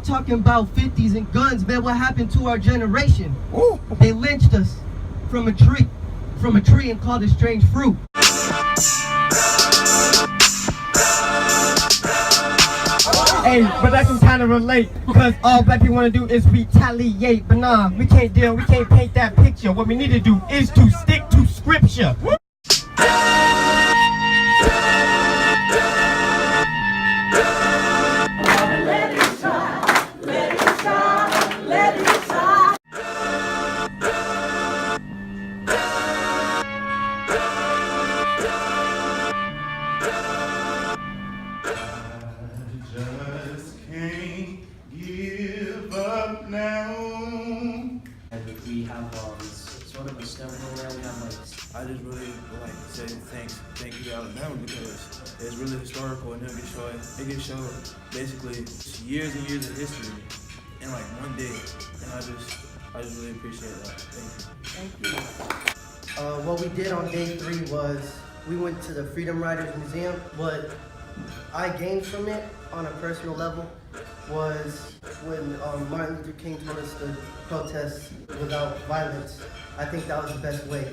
y'all talking about 50s and guns, man, what happened to our generation? Ooh. They lynched us from a tree and called it strange fruit. Hey, but that can kind of relate, because all black people want to do is retaliate. But nah, we can't paint that picture. What we need to do is to stick to scripture. We have sort of a stone where we have like. I just really like to say thank you to Alabama, because it's really historical and it gets shown basically years and years of history in like one day, and I just really appreciate that. Thank you. Thank you. What we did on day 3 was we went to the Freedom Riders Museum. What I gained from it on a personal level was when Martin Luther King told us to protest without violence. I think that was the best way.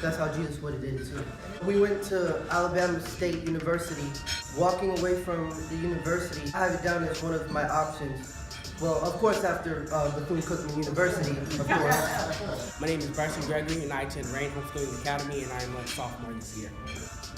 That's how Jesus would have did it too. We went to Alabama State University. Walking away from the university, I have it down as one of my options. Well, of course, after Bethune-Cookman University, of course. My name is Bryson Gregory, and I attend Rain Homeschooling Academy, and I'm a sophomore this year.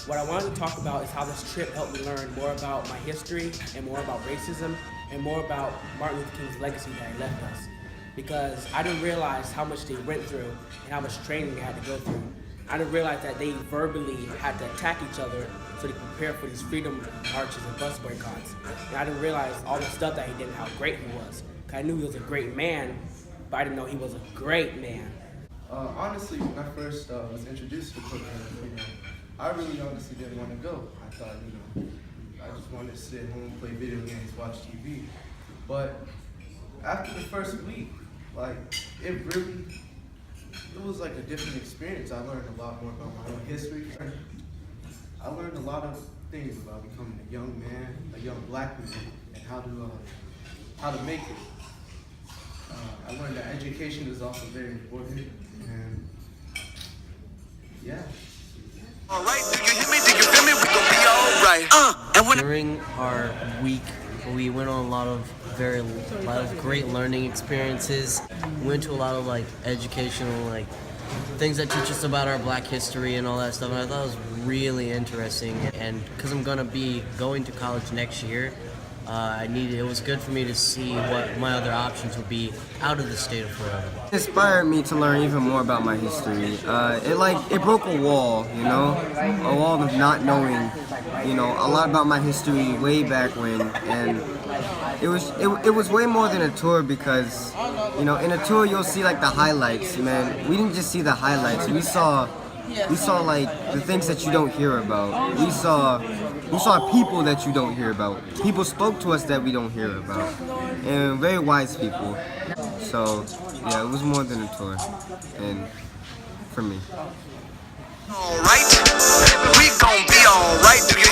What I wanted to talk about is how this trip helped me learn more about my history and more about racism and more about Martin Luther King's legacy that he left us. Because I didn't realize how much they went through and how much training they had to go through. I didn't realize that they verbally had to attack each other so they could prepare for these freedom marches and bus boycotts. And I didn't realize all the stuff that he did and how great he was. I knew he was a great man, but I didn't know he was a great man. Honestly, when I first was introduced to cooking, I really honestly didn't want to go. I thought, I just wanted to sit home, play video games, watch TV. But after the first week, it was like a different experience. I learned a lot more about my own history. I learned a lot of things about becoming a young man, a young black man, and how to make it. I learned that education is also very important, and yeah. All right, do you hear me? Do you feel me? We gon' be all right. During our week, we went on a lot of great learning experiences. We went to a lot of educational things that teach us about our black history and all that stuff. And I thought it was really interesting. And because I'm gonna be going to college next year, it was good for me to see what my other options would be out of the state of Florida. It inspired me to learn even more about my history. It broke a wall, a wall of not knowing, a lot about my history way back when, and it was way more than a tour, because, in a tour you'll see the highlights, man. We didn't just see the highlights. We saw the things that you don't hear about. We saw people that you don't hear about. People spoke to us that we don't hear about, and very wise people. So yeah, it was more than a tour, and for me. All right, we gon' be all right. Do you